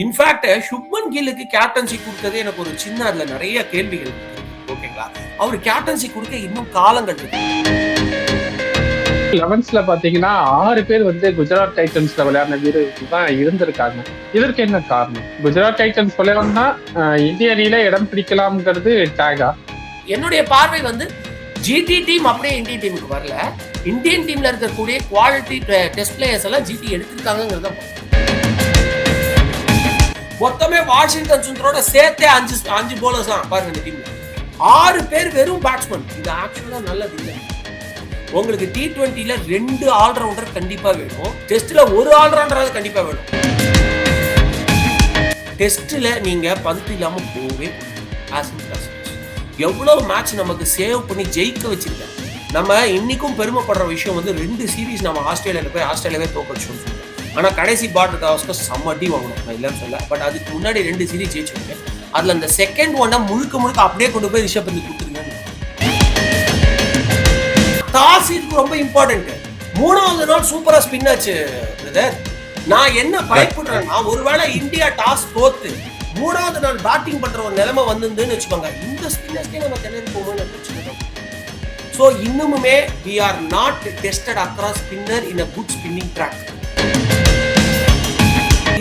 In fact Shubman கில்லுக்கு captaincy கொடுத்தது எனக்கு ஒரு சின்ன அதுல நிறைய கேள்விகள் ஓகேங்களா. அவர் கேப்டன்சி கொடுக்க இன்னும் காலங்கள் இருக்கு. 11th பாத்தீங்கன்னா 6 பேர் குஜராத் டைட்டன்ஸ்ல விளையாடின வீரர்கள் தான் இருந்திருக்காங்க. இதற்கு என்ன காரணம்? குஜராத் டைட்டன்ஸ் விளையாடுனா இந்திய அணியில இடம் பிடிக்கலாம்ங்கிறது டேகா? என்னுடைய பார்வை ஜிடி டீம் அப்படியே இந்தியன் டீமுக்கு வரல. இந்தியன் டீம்ல இருக்கக்கூடிய குவாலிட்டி டெஸ்ட் பிளேயர்ஸ் எல்லாம் ஜிடி எடுத்திருக்காங்கிறத மொத்தமே வாஷிங்டன் சுந்தரோட சேர்த்தே 5 போலர்ஸ் தான் பாருங்க. இந்த டீம்ல 6 பேர் வெறும் பேட்ஸ்மேன். இது ஆக்சுவலா நல்லது இல்லை. உங்களுக்கு T20ல 2 ஆல்ரவுண்டர் கண்டிப்பா வேணும். டெஸ்ட்ல ஒரு ஆல்ரவுண்டர் கண்டிப்பா வேணும். டெஸ்ட்ல நீங்க பந்து இல்லாம போவே எவ்வளவு மேட்ச் நமக்கு சேவ் பண்ணி ஜெயிக்க வச்சிருக்க. நம்ம இன்னைக்கும் பெருமைப்படுற விஷயம் 2 சீரீஸ் நம்ம ஆஸ்திரேலியாவில் போய் ஆஸ்திரேலியாவே தோக்கடிச்சோம்னு சொல்லுவோம். ஆனா கடைசி பார்டர் காவஸ்க்கு செம்மடி வாங்கணும், நான் இல்லைன்னு சொல்ல. பட் அதுக்கு முன்னாடி 2 சீரீஸ் ஜெயிச்சிருக்கேன். அதுல அந்த செகண்ட் ஒன்னை முழுக்க அப்படியே கொண்டு போய் ரிஷப் பந்த் கொடுத்துருங்க. டாஸ் இதுக்கு ரொம்ப இம்பார்ட்டன்ட். 3வது நாள் சூப்பரா ஸ்பின் ஆச்சு பிரதர். நான் என்ன பயப்படுறேன்னா, ஒருவேளை இந்தியா டாஸ் தோத்து 3வது நாள் பேட்டிங் பண்ற ஒரு நிலைமை வந்துன்னு வச்சுக்கோங்க, இந்த ஸ்பின்னர்ஸ்க்கே நம்ம திணறி போவோம்னு வச்சுக்கோங்க. ஸோ இன்னுமுமே we are not tested across spinner in a good spinning track.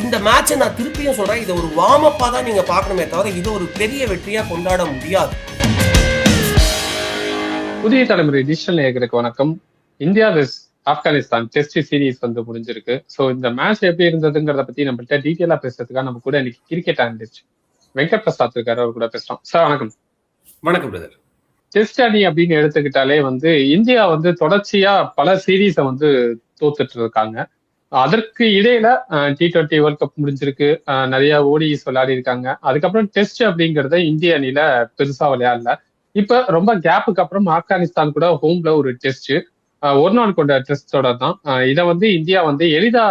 இந்த மேட்சை நான் திருப்பியும் சொல்றேன், இதை ஒரு வார்ம் அப்பா தான் நீங்க பார்க்கணுமே தவிர இது ஒரு பெரிய வெற்றியா கொண்டாட முடியாது. புதிய தலைமுறை டிஜிட்டல் நேயர்களுக்கு வணக்கம். இந்தியா வெஸ் ஆப்கானிஸ்தான் டெஸ்ட் சீரீஸ் முடிஞ்சிருக்கு. ஸோ இந்த மேட்ச் எப்படி இருந்ததுங்கிறத பத்தி நம்மள்கிட்ட டீட்டெயிலா பேசுறதுக்காக நம்ம கூட இன்னைக்கு கிரிக்கெட் அனலிஸ்ட் வெங்கட் பிரசாத் இருக்காரு, அவர் கூட பேசுறோம். சார் வணக்கம். வணக்கம் பிரதர். டெஸ்ட் அணி அப்படின்னு எடுத்துக்கிட்டாலே இந்தியா தொடர்ச்சியா பல சீரீஸை தோத்துட்டு இருக்காங்க. அதற்கு இடையில T20 வேர்ல்ட் கப் முடிஞ்சிருக்கு, நிறைய ஓடிஸ் விளையாடி இருக்காங்க. அதுக்கப்புறம் டெஸ்ட் அப்படிங்கறத இந்திய அணியில பெருசா விளையாடல. இப்ப ரொம்ப கேப்புக்கு அப்புறம் ஆப்கானிஸ்தான் கூட ஹோம்ல ஒரு டெஸ்ட், ஒரு நாள் கொண்ட டெஸ்ட் தொடர் தான். இதை இந்தியா எளிதா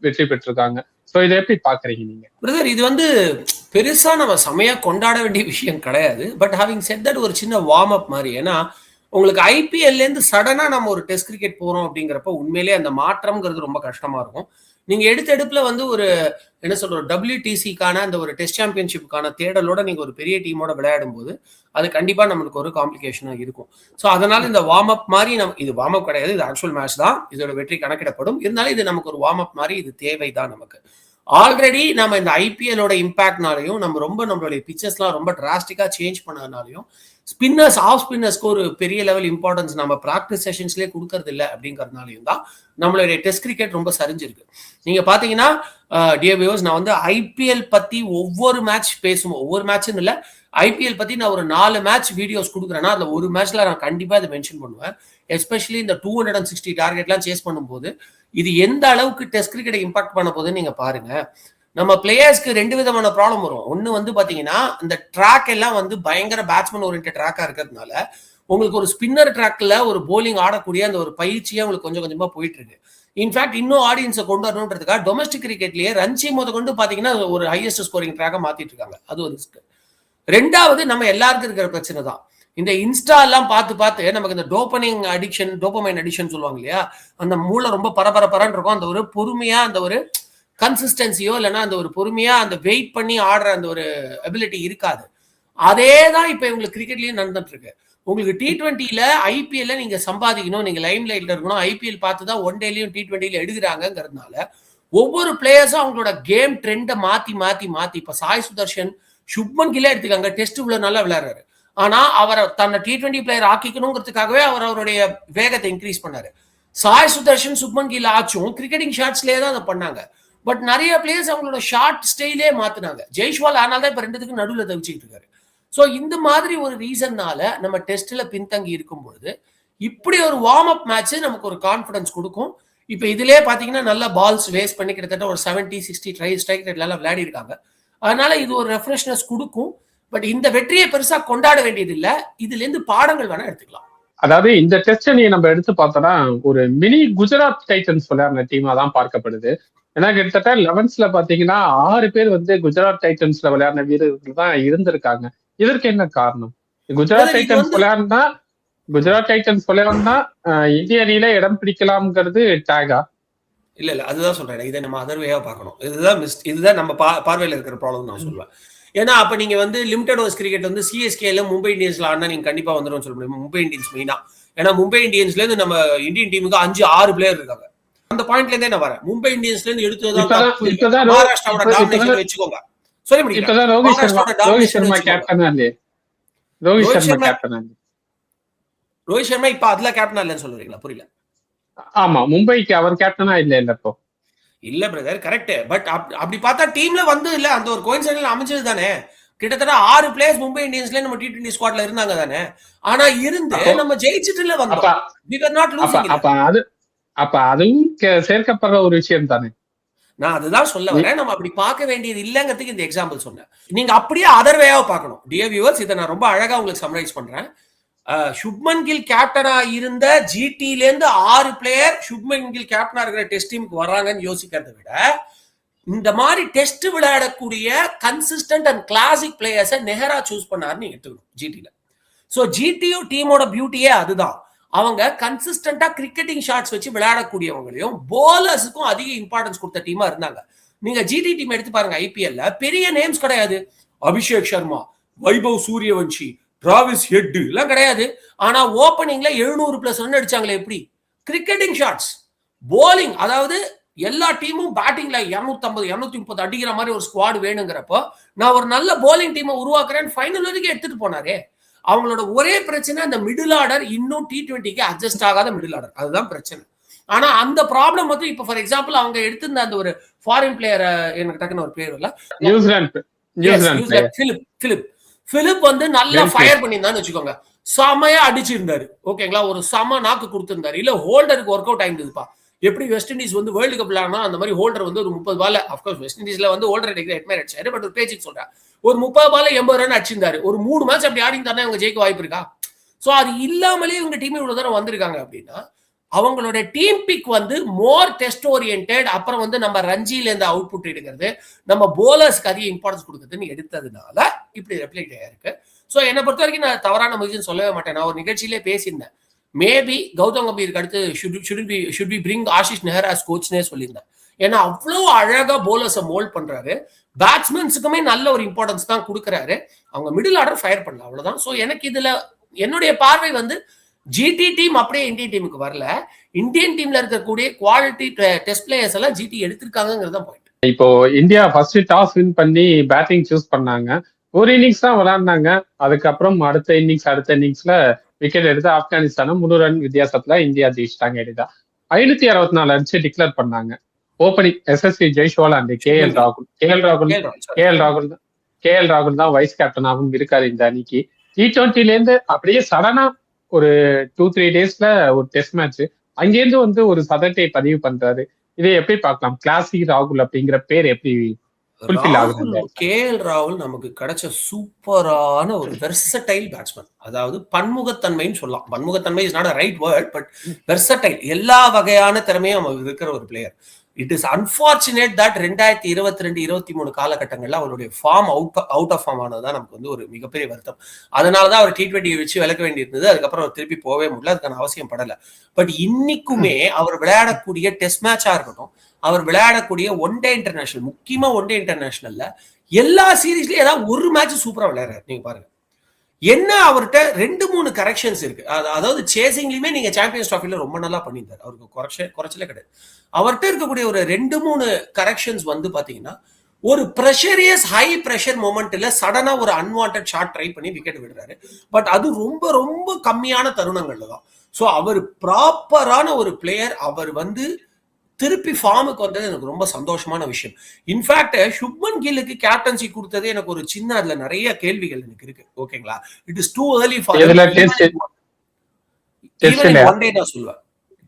வெற்றி பெற்றிருக்காங்க. சோ இதை எப்படி பாக்குறீங்க நீங்க? பிரதர், இது பெருசா நம்ம செமையா கொண்டாட வேண்டிய விஷயம் கிடையாது. பட் ஹேவிங் செட் தட் ஒரு சின்ன வார்ம் அப் மாதிரி. ஏன்னா உங்களுக்கு IPL இருந்து சடனா நம்ம ஒரு டெஸ்ட் கிரிக்கெட் போறோம் அப்படிங்கிறப்ப உண்மையிலேயே அந்த மாற்றம்ங்கிறது ரொம்ப கஷ்டமா இருக்கும். நீங்க எடுப்புல ஒரு என்ன சொல்ற WTCக்கான அந்த ஒரு டெஸ்ட் சாம்பியன்ஷிப்புக்கான தேடலோட நீங்க ஒரு பெரிய டீமோட விளையாடும் போது அது கண்டிப்பா நம்மளுக்கு ஒரு காம்ப்ளிகேஷனா இருக்கும். ஸோ அதனால இந்த வார்ம் அப் மாதிரி இது வார்ம் அப் கிடையாது, இது ஆக்சுவல் மேட்ச் தான். இதோட வெற்றி கணக்கிடப்படும். இருந்தாலும் இது நமக்கு ஒரு வார்ம் அப் மாதிரி, இது தேவைதான் நமக்கு. ஆல்ரெடி நம்ம இந்த IPLோட இம்பாக்ட்னாலையும் நம்மளுடைய பிச்சர்ஸ்லாம் ரொம்ப டிராஸ்டிக்கா சேஞ்ச் பண்ணதுனாலையும் ஸ்பின்னர்ஸ் ஆஃப் ஸ்பின்னர்ஸ்க்கு ஒரு பெரிய லெவல் இம்பார்ட்டன்ஸ் நம்ம ப்ராக்டிஸ் செஷன்ஸ்லேயே கொடுக்கறது இல்லை அப்படிங்கிறதுனாலையும் தான் நம்மளுடைய டெஸ்ட் கிரிக்கெட் ரொம்ப சரிஞ்சிருக்கு. நீங்க பாத்தீங்கன்னா டியர் வியூவர்ஸ், நான் IPL பத்தி ஒவ்வொரு மேட்ச் பேசுவோம், ஒவ்வொரு மேட்ச்னு இல்லை, IPL பத்தி நான் ஒரு 4 மேட்ச் வீடியோஸ் கொடுக்குறேன்னா அதுல ஒரு மேட்ச்ல நான் கண்டிப்பா இதை மென்ஷன் பண்ணுவேன். எஸ்பெஷலி இந்த 260 டார்கெட்லாம் சேஸ் பண்ணும்போது இது எந்த அளவுக்கு டெஸ்ட் கிரிக்கெட்டை இம்பாக்ட் பண்ண போகுதுன்னு நீங்க பாருங்க. நம்ம பிளேயர்ஸ்க்கு 2 விதமான ப்ராப்ளம் வரும். ஒன்னு பாத்தீங்கன்னா இந்த ட்ராக் எல்லாம் பயங்கர பேட்ஸ்மேன் ஓரியன்டட் ட்ராக்கா இருக்கிறதுனால உங்களுக்கு ஒரு ஸ்பின்னர் ட்ராக்ல ஒரு போலிங் ஆடக்கூடிய அந்த ஒரு பயிற்சியே உங்களுக்கு கொஞ்சம் கொஞ்சமா போயிட்டு இருக்கு. இன்ஃபேக்ட் இன்னும் ஆடியன்ஸை கொண்டு வரணுன்றதுக்காக டொமஸ்டிக் கிரிக்கெட்லயே ரன்சி கொண்டு பாத்தீங்கன்னா ஒரு ஹையஸ்ட் ஸ்கோரிங் ட்ராக்கா மாத்திட்டு இருக்காங்க. அது ஒரு ரிஸ்க். 2வது நம்ம எல்லாருக்கும் இருக்கிற பிரச்சனை தான், இந்த இன்ஸ்டா எல்லாம் பார்த்து நமக்கு இந்த டோபமைன் அடிக்ஷன் சொல்லுவாங்க இல்லையா, அந்த மூளை ரொம்ப பரபரன்னு இருக்கும். அந்த ஒரு பொறுமையா அந்த ஒரு கன்சிஸ்டன்சியோ இல்லைன்னா அந்த ஒரு பொறுமையா அந்த வெயிட் பண்ணி ஆடுற அந்த ஒரு எபிலிட்டி இருக்காது. அதே தான் இப்ப இவங்களுக்கு கிரிக்கெட்லயும் நடந்துட்டு இருக்கு. உங்களுக்கு T20ல IPL நீங்க சம்பாதிக்கணும், நீங்க லைம் லைட்ல இருக்கணும், IPL பார்த்து தான் ஒன் டேலையும் T20ல எடுக்கிறாங்கிறதுனால ஒவ்வொரு பிளேயர்ஸும் அவங்களோட கேம் ட்ரெண்டை மாத்தி இப்ப சாய் சுதர்ஷன், சுப்மன் கில்லே எடுத்துக்காங்க. டெஸ்ட் இவ்வளவு நல்லா விளையாடுறாரு, ஆனா அவரை தன்னை T20 பிளேயர் ஆக்கிக்கணுங்கிறதுக்காகவே அவருடைய வேகத்தை இன்க்ரீஸ் பண்ணாரு. சாய் சுதர்ஷன், சுப்மன் கில் ஆச்சும் கிரிக்கெட்டிங் ஷாட்ஸ்லேயே தான் அதை பண்ணாங்க. பட் நிறைய பிளேயர்ஸ் அவங்களோட ஷார்ட் ஸ்டைலே மாத்தினாங்க. ஜெய்ஷ்வால் ஆனால் தான் இப்ப 2த்துக்கு நடுவில் தவிச்சுட்டு இருக்காரு. ஸோ இந்த மாதிரி ஒரு ரீசன்னால நம்ம டெஸ்ட்ல பின்தங்கி இருக்கும் பொழுது இப்படி ஒரு வார்ம் அப் மேட்ச் நமக்கு ஒரு கான்ஃபிடன்ஸ் கொடுக்கும். இப்ப இதுலயே பாத்தீங்கன்னா நல்ல பால்ஸ் வேஸ்ட் பண்ணி கிட்டத்தட்ட ஒரு 70-60 ஸ்ட்ரைக் ரேட்ல எல்லாம் விளையாடி இருக்காங்க. அதனால இது ஒரு ரெஃப்ரெஷ்னஸ் கொடுக்கும். பட் இந்த வெற்றியை பெருசா கொண்டாட வேண்டியது இல்ல, இதுல இருந்து பாடங்கள் வேணா எடுத்துக்கலாம். அதாவது இந்த டெஸ்ட் அணியை நம்ம எடுத்து பார்த்தோம்னா ஒரு மினி குஜராத் டைட்டன்ஸ் விளையாடுற டீமா தான் பார்க்கப்படுது. ஏன்னா கிட்டத்தட்ட 11th பாத்தீங்கன்னா 6 பேர் குஜராத் டைட்டன்ஸ்ல விளையாடின வீரர்கள் தான் இருந்திருக்காங்க. இதற்கு என்ன காரணம்? குஜராத் டைட்டன்ஸ் விளையாடுனா இந்திய அணியில இடம் பிடிக்கலாம்ங்கிறது டேகா? இல்ல அதுதான் சொல்றேன். இதை நம்ம அதர் வேவா பார்க்கணும். இதுதான் நம்ம பார்வையில இருக்கிற ப்ராப்ளம் நான் சொல்லுவேன். ஏன்னா அப்ப நீங்க வந்து லிமிடெட் ஓவர்ஸ் கிரிக்கெட் வந்து சிஎஸ்கேல மும்பை இந்தியன்ஸ்ல ஆடினா நீங்க கண்டிப்பா வந்துடும் சொல்ல முடியும். மும்பை இந்தியன்ஸ் மெயினா. ஏன்னா மும்பை இந்தியன்ஸ்ல இருந்து நம்ம இந்தியன் டீமுக்கு 5-6 பிளேயர் இருக்காங்க. அந்த பாயிண்ட்ல இருந்தே நான் வரேன். மும்பை இந்தியன்ஸ்ல இருந்து எடுத்ததுதான் மகாராஷ்டிராவோட டாமினேஷன் வச்சுக்கோங்க. சொல்ல முடியும். இப்பதான் ரோஹித் சர்மா கேப்டனா இல்லையே. ரோஹித் சர்மா இப்ப அதுல கேப்டனா இல்லன்னு சொல்றீங்களா? புரியல. ஆமா, மும்பைக்கு அவர் கேப்டனா இல்ல இப்போ. இல்ல பிரதர், கரெக்ட். பட் அப்படி பார்த்தா டீம்ல வந்து இல்ல அந்த ஒரு கோயின்சிடென்ட் அமைஞ்சது தானே. கிட்டத்தட்ட 6 பிளேயர்ஸ் மும்பை இந்தியன்ஸ்ல நம்ம T20 ஸ்குவாட்ல இருந்தாங்க தானே. ஆனா இருந்து நம்ம ஜெயிச்சிட்டுல வந்தோம். we were not losing. அப்ப அதுவும் சேர்க்கப்படுற ஒரு விஷயம் தானே. நான் அதுதான் சொல்ல வரேன். நம்ம அப்படி பார்க்க வேண்டியது இல்லங்கிறதுக்கு இந்த எக்ஸாம்பிள் சொன்னேன். நீங்க அப்படியே அதர் வேவா பார்க்கணும். டியர் வியூவர்ஸ், இதை நான் ரொம்ப அழகா உங்களுக்கு சம்மரைஸ் பண்றேன். சுப்மன் கில் கேப்டனா இருந்த ஜிடில இருந்து 6 பிளேயர் சுப்மன் கில் கேப்டனா இருக்கிற டெஸ்ட் டீமுக்கு வராங்கன்னு யோசிக்கிறத விட இந்த மாதிரி டெஸ்ட் விளையாடக்கூடிய கன்சிஸ்டன்ட் அண்ட் கிளாசிக் பிளேயர்ஸை நெஹரா சூஸ் பண்ணாருன்னு எடுத்துக்கணும் ஜிடில. ஸோ ஜிடியோ டீமோட பியூட்டியே அதுதான். அவங்க கன்சிஸ்டன்டா கிரிக்கெட்டிங் ஷாட்ஸ் வச்சு விளையாடக்கூடியவங்களையும் போலர்ஸுக்கும் அதிக இம்பார்ட்டன்ஸ் கொடுத்த டீமா இருந்தாங்க. நீங்க ஜிடி டீம் எடுத்து பாருங்க. ஐபிஎல்ல பெரிய நேம்ஸ் கிடையாது. அபிஷேக் சர்மா, வைபவ் சூரியவன்ஷி, டிராவிஸ் ஹெட் எல்லாம் கிடையாது. ஆனா ஓப்பனிங்ல 700+ ரன் அடிச்சாங்களே எப்படி? Cricketing shots. போலிங், அதாவது எல்லா டீமும் பேட்டிங்ல 250 230 அடிக்கிற மாதிரி ஒரு ஸ்குவாட் வேணுங்கிறப்போ நான் ஒரு நல்ல போலிங் டீமை உருவாக்குறேன் ஃபைனல் வரைக்கும் எடுத்துட்டு போனாரே. அவங்களோட ஒரே பிரச்சனை அந்த மிடில் ஆர்டர் இன்னும் T20க்கு அட்ஜஸ்ட் ஆகாத மிடில் ஆர்டர். அதுதான் பிரச்சனை. ஆனா அந்த ப்ராப்ளம் வந்து இப்ப ஃபார் எக்ஸாம்பிள் அவங்க எடுத்திருந்த அந்த ஒரு ஃபாரின் பிளேயர், எனக்கு டக்குன்னு ஒரு பேர் இல்ல, பிலிப் வந்து நல்லா ஃபயர் பண்ணியிருந்தான்னு வச்சுக்கோங்க. செமையா அடிச்சிருந்தாரு. ஓகேங்களா, ஒரு செம நாக்கு கொடுத்திருந்தாரு. இல்ல ஹோல்டருக்கு ஒர்க் அவுட் ஆயிருந்ததுப்பா. எப்படி வெஸ்ட் இண்டீஸ் வந்து வேர்ல்டு கப் விளையாடனா அந்த மாதிரி ஹோல்டர் வந்து ஒரு 30 பால், அப்கோர்ஸ் வெஸ்ட் இண்டீஸ்ல வந்து ஹோல்டர் அடிச்சாரு. பட் ஒரு பேச்சுக்கு சொல்றேன், ஒரு 30 பால் 80 ரன் அடிச்சிருந்தாரு. ஒரு 3 மேட்ச் அப்படி ஆடிந்தாருன்னா இவங்க ஜெயிக்க வாய்ப்பு இருக்கா? சோ அது இல்லாமலே இவங்க டீம் இவ்வளவு தூரம் வந்திருக்காங்க அப்படின்னா அவங்களோட டீம் பிக் வந்து மோர் டெஸ்ட் ஓரியன்டட். அப்புறம் வந்து நம்ம ரஞ்சில இருந்து அவுட்புட் எடுக்கிறது, நம்ம போலர்ஸ்க்கு அதிக இம்பார்ட்டன்ஸ் கொடுக்குறதுன்னு எடுத்ததுனால இப்படி ரெப்ளிகேட் ஆயிருக்கு. ஸோ என்னை பொறுத்த வரைக்கும் நான் தவறான முயற்சின்னு சொல்லவே மாட்டேன். நான் ஒரு நிகழ்ச்சியிலே பேசியிருந்தேன். மேபி கௌதம் கம்பீருக்கு அடுத்து should we bring Ashish Nehra as கோச்னே சொல்லியிருந்தேன். ஏன்னா அவ்வளோ அழகா போலர்ஸை மோல்ட் பண்றாரு. பேட்ஸ்மேன்ஸுக்குமே நல்ல ஒரு இம்பார்ட்டன்ஸ் தான் கொடுக்குறாரு. அவங்க மிடில் ஆர்டர் ஃபயர் பண்ணல, அவ்வளவுதான். ஸோ எனக்கு இதுல என்னுடைய பார்வை வந்து ஜிடி டீம் அப்படியே இந்தியன் டீமுக்கு வரல. இந்தியன் டீம்ல இருக்கக்கூடிய குவாலிட்டி டெஸ்ட் பிளேயர்ஸ் எல்லாம் ஜிடி எடுத்திருக்காங்கிறது தான் பாயிண்ட். இப்போ இந்தியா ஃபர்ஸ்ட் டாஸ் வின் பண்ணி பேட்டிங் சூஸ் பண்ணாங்க. ஒரு இன்னிங்ஸ் தான் விளையாடினாங்க. அதுக்கப்புறம் அடுத்த இன்னிங்ஸ்ல விக்கெட் எடுத்து ஆப்கானிஸ்தானை 3 ரன் வித்தியாசத்துல இந்தியா ஜெயிச்சிட்டாங்க. எளிதா 564 அடிச்சு டிக்ளேர் பண்ணாங்க. Opening SSV Jaiswal and KL ராகுல் தான் வைஸ் கேப்டனாகவும் இருக்காரு இந்த அணிக்கு. T20ல இருந்து அப்படியே சடனா ஒரு 2-3 டேஸ்ல ஒரு டெஸ்ட் மேட்ச் அங்கேருந்து வந்து ஒரு சதத்தை பதிவு பண்றாரு. இதை எப்படி பார்க்கலாம்? கிளாசிக் ராகுல் அப்படிங்கிற பேர் எப்படி ஃபுல்ஃபில் ஆகுது? KL ராகுல் நமக்கு கிடைச்ச சூப்பரான ஒரு வெர்சடைல் பேட்ஸ்மேன். அதாவது பன்முகத்தன்மைன்னு சொல்லலாம். பன்முகத்தன்மை is not a right word, but versatile, எல்லா வகையான திறமையும் அவங்களுக்கு இருக்கிற ஒரு player. It is unfortunate that 2022-23 காலகட்டங்கள்ல அவருடைய ஃபார்ம் அவுட் ஆஃப் ஃபார்ம் ஆனதுதான் நமக்கு வந்து ஒரு மிகப்பெரிய வருத்தம். அதனாலதான் அவர் T20 வச்சு விளக்க வேண்டியிருந்தது. அதுக்கப்புறம் அவர் திருப்பி போகவே முடியல, அதுக்கான அவசியம் படல. பட் இன்னைக்குமே அவர் விளையாடக்கூடிய டெஸ்ட் மேட்சா இருக்கட்டும், அவர் விளையாடக்கூடிய ஒன் டே இன்டர்நேஷனல், முக்கியமா ஒன் டே இன்டர்நேஷனல்ல எல்லா சீரீஸ்லயும் ஏதாவது ஒரு மேட்ச் சூப்பரா விளையாடுறாரு. நீங்க பாருங்க, என்ன அவர்கிட்ட 2-3 கரெக்ஷன்ஸ் இருக்கு. அதாவது சேசிங்லயுமே நீங்க சாம்பியன்ஸ் டிராஃபில ரொம்ப நல்லா பண்ணியிருந்தாரு. அவருக்கு குறைச்சலே கிடையாது. அவர்கிட்ட இருக்கக்கூடிய ஒரு 2-3 கரெக்ஷன்ஸ் வந்து பாத்தீங்கன்னா, ஒரு ப்ரெஷரியஸ் ஹை ப்ரெஷர் மொமெண்ட்ல சடனா ஒரு அன்வான்ட் ஷாட் ட்ரை பண்ணி விக்கெட் விடுறாரு. பட் அது ரொம்ப ரொம்ப கம்மியான தருணங்கள்ல தான். ஸோ அவர் ப்ராப்பரான ஒரு பிளேயர். அவர் வந்து திருப்பி ஃபார்முக்கு வந்தது எனக்கு ரொம்ப சந்தோஷமான விஷயம். இன்ஃபேக்ட் சுப்மன் கில்லுக்கு கேப்டன்சி கொடுத்தது எனக்கு ஒரு சின்ன, அதுல நிறைய கேள்விகள் எனக்கு இருக்கு. ஓகேங்களா, it is too early for one day நான் சொல்லுவேன்.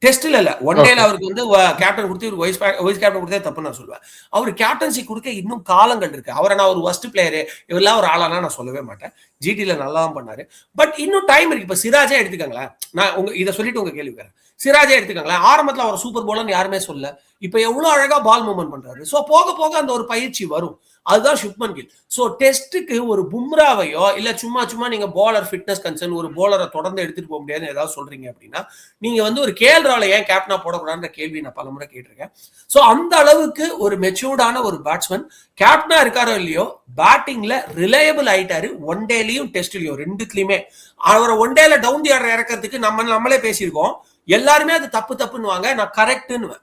டெஸ்ட்ல இல்ல, ஒன் டேல அவருக்கு வந்து கேப்டன் கொடுத்து ஒரு வைஸ் கேப்டன் கொடுத்தே தப்பு நான் சொல்லுவேன். அவர் கேப்டன்சி கொடுக்க இன்னும் காலங்கள் இருக்கு. அவரை நான் ஒரு ஃபர்ஸ்ட் பிளேயரு இவெல்லாம் ஒரு ஆளானா நான் சொல்லவே மாட்டேன். ஜிடில நல்லா தான் பண்ணாரு. பட் இன்னும் டைம் இருக்கு. இப்ப சிராஜே எடுத்துக்கங்களேன். நான் இதை சொல்லிட்டு உங்க கேள்வி வரேன். சிராஜே எடுத்துக்கங்களேன். ஆரம்பத்துல அவர் சூப்பர் போலர்னு யாருமே சொல்ல. இப்ப எவ்வளவு அழகா பால் மூவ்மெண்ட் பண்றாரு. சோ போக போக அந்த ஒரு பயிற்சி வரும். அதுதான் சுப்மன் கில். ஸோ டெஸ்ட்டுக்கு ஒரு பும்ராவையோ இல்ல சும்மா சும்மா நீங்க போலர் ஃபிட்னஸ் கன்சர்ன் ஒரு போலரை தொடர்ந்து எடுத்துட்டு போக முடியாதுன்னு ஏதாவது சொல்றீங்க அப்படின்னா நீங்க வந்து ஒரு கேஎல் ராவலை ஏன் கேப்டனா போடக்கூடாதுன்ற கேள்வி நான் பலமுறை கேட்டிருக்கேன். ஸோ அந்த அளவுக்கு ஒரு மெச்சூர்டான ஒரு பேட்ஸ்மேன் கேப்டனா இருக்காரோ இல்லையோ பேட்டிங்ல ரிலையபிள் ஆயிட்டாரு. ஒன் டேலையும் டெஸ்ட்லயும் ரெண்டுத்துலயுமே. அவரை ஒன் டேல டவுன் தி ஆர்டர் இறக்கிறதுக்கு நம்மளே பேசியிருக்கோம். எல்லாருமே அது தப்புன்னுவாங்க, நான் கரெக்ட்னு.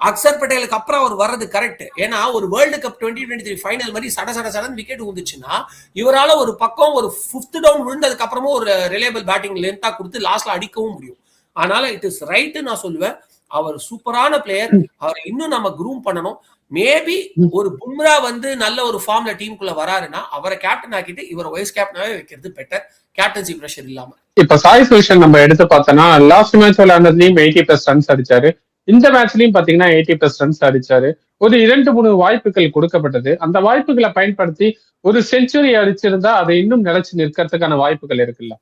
அக்சர் பட்டேலுக்கு அப்புறம் அவர் வர்றது கரெக்ட். ஏன்னா ஒரு வேர்ல்டு கப் 2023 ஃபைனல் மாதிரி சடன் விக்கெட் வந்துச்சுன்னா இவரால ஒரு பக்கம் ஒரு 5th டவுன் விழுந்ததுக்கு அப்புறமும் ஒரு ரிலேபிள் பேட்டிங் லென்த்தா கொடுத்து லாஸ்ட்ல அடிக்கவும் முடியும். அதனால இட் இஸ் ரைட் நான் சொல்லுவேன். அவர் சூப்பரான பிளேயர். அவரை இன்னும் நம்ம க்ரூம் பண்ணணும். மேபி ஒரு பும்ரா வந்து நல்ல ஒரு ஃபார்ம்ல டீமுக்குள்ள வராருன்னா அவரை கேப்டன் ஆக்கிட்டு இவரை வைஸ் கேப்டனாவே வைக்கிறது பெட்டர், கேப்டன்சி பிரஷர் இல்லாம. இப்ப சாய் சுதர்ஷன் நம்ம எடுத்து பார்த்தோம்னா லாஸ்ட் மேட்ச் விளையாண்டதுலயும் 80+ ரன்ஸ் அடிச்சாரு. இந்த மேட்ச்லயும் பாத்தீங்கன்னா 80+ ரன்ஸ் அடிச்சாரு. ஒரு 2-3 வாய்ப்புகள் கொடுக்கப்பட்டது. அந்த வாய்ப்புகளை பயன்படுத்தி ஒரு செஞ்சுரி அடிச்சிருந்தா அதை இன்னும் நிலைச்சு நிற்கிறதுக்கான வாய்ப்புகள் இருக்குல்ல?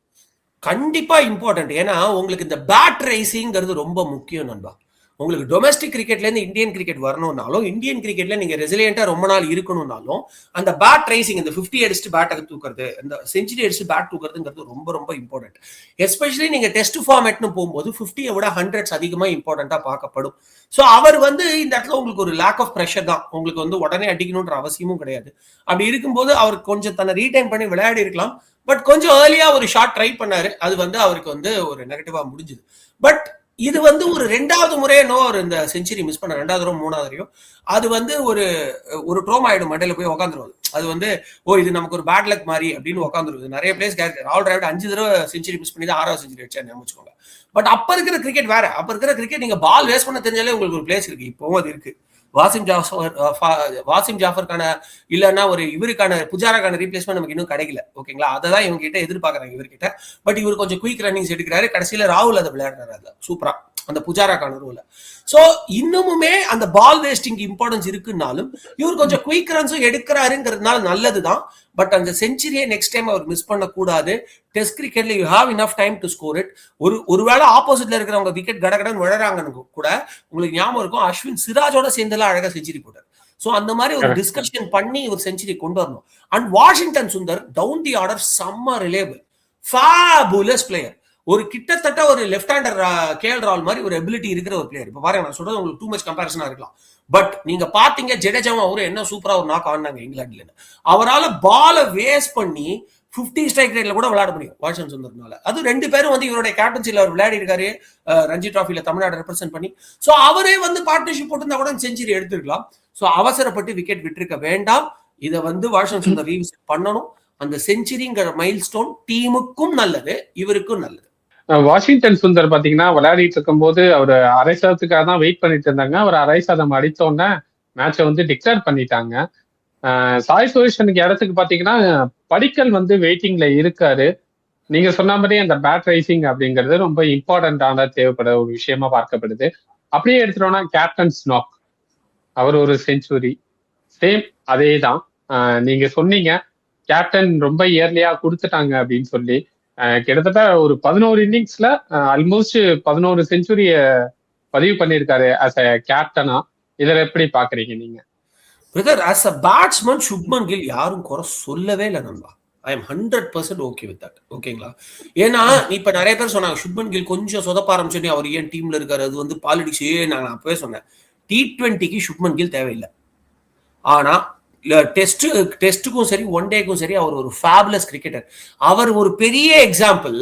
கண்டிப்பா இம்பார்ட்டன்ட். ஏன்னா உங்களுக்கு இந்த பேட் ரைசிங்கிறது ரொம்ப முக்கியம் நண்பா. உங்களுக்கு டொமஸ்டிக் கிரிக்கெட்ல இருந்து இந்தியன் கிரிக்கெட் வரணும்னாலும் இந்தியன் கிரிக்கெட்ல நீங்க ரெசிலியண்டா ரொம்ப நாள் இருக்கணும்னாலும் அந்த பேட் ரைசிங், இந்த 50 அடிச்சுட்டு பேட்டை தூக்குறது, இந்த செஞ்சுரி அடிச்சுட்டு பேட் தூக்குறதுங்கிறது ரொம்ப ரொம்ப இம்பார்ட்டன்ட். எஸ்பெஷலி நீங்க டெஸ்ட் ஃபார்மேட்னு போகும்போது 50 விட 100s அதிகமா இம்பார்ட்டன்டா பார்க்கப்படும். ஸோ அவர் வந்து இந்த இடத்துல உங்களுக்கு ஒரு லேக் ஆஃப் ப்ரெஷர் தான். உங்களுக்கு வந்து உடனே அடிக்கணும்ன்ற அவசியமும் கிடையாது. அப்படி இருக்கும்போது அவர் கொஞ்சம் தன்னை ரீடைன் பண்ணி விளையாடி இருக்கலாம். பட் கொஞ்சம் ஏர்லியா ஒரு ஷாட் ட்ரை பண்ணாரு. அது வந்து அவருக்கு வந்து ஒரு நெகட்டிவா முடிஞ்சுது. பட் இது வந்து ஒரு 2வது முறையே அவர் இந்த செஞ்சுரி மிஸ் பண்ண 2வது தடவை 3வது தடவையும் அது வந்து ஒரு ட்ரோமா ஆயிடும். மண்டையில போய் உட்காந்துருவாது. அது வந்து இது நமக்கு ஒரு பேட் லக் மாதிரி அப்படின்னு உட்காந்துருது. நிறைய பிளேஸ் ராகுல் டிராவிட் 5 தடவை செஞ்சுரி மிஸ் பண்ணி தான் 6வது செஞ்சுரி அடிச்சாரு வச்சுக்கோங்க. பட் அப்ப இருக்கிற கிரிக்கெட் வேற. அப்ப இருக்கிற கிரிக்கெட் நீங்க பால் வேஸ்ட் பண்ண தெரிஞ்சாலே உங்களுக்கு ஒரு பிளேஸ் இருக்கு. இப்பவும் அது இருக்கு. வாசிம் ஜாஃபருக்கான இல்லைன்னா ஒரு இவருக்கான புஜாராக்கான ரீப்ளேஸ்மெண்ட் நமக்கு இன்னும் கிடைக்கல. ஓகேங்களா? அதை தான் இவங்க கிட்ட எதிர்பார்க்கறாங்க இவர்கிட்ட. பட் இவர் கொஞ்சம் குயிக் ரன்னிங்ஸ் எடுக்கிறாரு. கடைசியில ராகுல் அதை விளையாடுறாரு சூப்பரா அந்த புஜாராக்கான ரோல. சோ இன்னுமுமே அந்த பால் வேஸ்டிங் இம்பார்ட்டன்ஸ் இருக்குன்னாலும் இவர் கொஞ்சம் குயிக் ரன்ஸும் எடுக்கிறாருங்கிறதுனால நல்லதுதான். பட் அந்த செஞ்சுரியை நெக்ஸ்ட் டைம் அவர் மிஸ் பண்ண கூடாது. டெஸ்ட் கிரிக்கெட்ல you have enough time to score it. ஒருவேளை ஆப்போசிட்ல இருக்கிறவங்க விக்கெட் கடகடன் விழறாங்கன்னு கூட உங்களுக்கு ஞாபகம் இருக்கும், அஸ்வின் சிராஜோட சேர்ந்தெல்லாம் அழகா செஞ்சுரி போட்டார். சோ அந்த மாதிரி ஒரு டிஸ்கஷன் பண்ணி ஒரு செஞ்சுரி கொண்டு வரணும். And Washington Sundar down the order செம்ம ரிலேபிள், ஃபேபுலஸ் பிளேயர். ஒரு கிட்டத்தட்ட ஒரு லெஃப்ட் ஹேண்டர் கேஎல் ராவல் மாதிரி ஒரு எபிலிட்டி இருக்கிற ஒரு பிளேயர். இப்ப பாருங்க, நான் சொல்றது உங்களுக்கு டூ மச் கம்பேரிசனா இருக்கலாம். பட் நீங்க பாத்தீங்க ஜடேஜாவும் அவரும் என்ன சூப்பரா ஒரு நாக் ஆடினாங்க இங்கிலாந்துல. அவரால் பால வேஸ்ட் பண்ணி 50 ஸ்ட்ரைக் ரேட்ல கூட விளையாட முடியும் வாஷிங்டன் சுந்தர்னால. அது 2 பேரும் வந்து இவருடைய கேப்டன்சில அவர் விளையாடி இருக்காரு ரஞ்சி டிராஃபில தமிழ்நாடு ரெப்ரசென்ட் பண்ணி. சோ அவரே வந்து பார்ட்னர்ஷிப் போட்டிருந்தா கூட செஞ்சுரி எடுத்திருக்கலாம். சோ அவசரப்பட்டு விக்கெட் விட்டுருக்க வேண்டாம். இதை வந்து வாஷிங்டன் சுந்தர் ரீவிசிட் பண்ணணும். அந்த செஞ்சுரிங்கிற மைல் ஸ்டோன் டீமுக்கும் நல்லது, இவருக்கும் நல்லது. வாஷிங்டன் சுந்தர் பாத்தீங்கன்னா விளையாடிட்டு இருக்கும் போது அவர் அரை சதத்துக்காக தான் வெயிட் பண்ணிட்டு இருந்தாங்க. அவர் அரை சதம் அடித்தோடனே மேட்சை வந்து டிக்ளேர் பண்ணிட்டாங்க. சாய் சுதர்ஷனுக்கு இடத்துக்கு பாத்தீங்கன்னா படிக்கல் வந்து வெயிட்டிங்ல இருக்காரு. நீங்க சொன்ன மாதிரி அந்த பேட் ரைசிங் அப்படிங்கிறது ரொம்ப இம்பார்ட்டன்டான தேவைப்படுற ஒரு விஷயமா பார்க்கப்படுது. அப்படியே எடுத்துட்டோம்னா கேப்டன் ஸ்னாக், அவர் ஒரு செஞ்சுரி, சேம் அதே தான். நீங்க சொன்னீங்க கேப்டன் ரொம்ப இயர்லியா கொடுத்துட்டாங்க அப்படின்னு சொல்லி. கிட்டத்தட்ட ஒரு 11 இன்னிங்ஸ்ல ஆல்மோஸ்ட் 11 செஞ்சுரிய பதிவு பண்ணியிருக்காரு ஆஸ் அ கேப்டனா. இதில் எப்படி பாக்குறீங்க நீங்க? Brother, as a batsman Shubman Gill யாரும் குறை சொல்லவே இல்லை நண்பா. I am 100% okay with that. ஓகேங்களா? ஏன்னா இப்ப நிறைய பேர் சொன்னாங்க சுப்மன் கில் கொஞ்சம் சொதப்ப ஆரம்பிச்சோன்னே அவர் ஏன் டீம்ல இருக்காரு, அது வந்து பாலிடிக்ஸ். நான் அப்பவே சொன்னேன் T20க்கு சுப்மன் கில் தேவையில்லை. ஆனா டெஸ்ட்டுக்கும் சரி ஒன் டேக்கும் சரி அவர் ஒரு ஃபேபுலஸ் கிரிக்கெட்டர். அவர் ஒரு பெரிய எக்ஸாம்பிள்.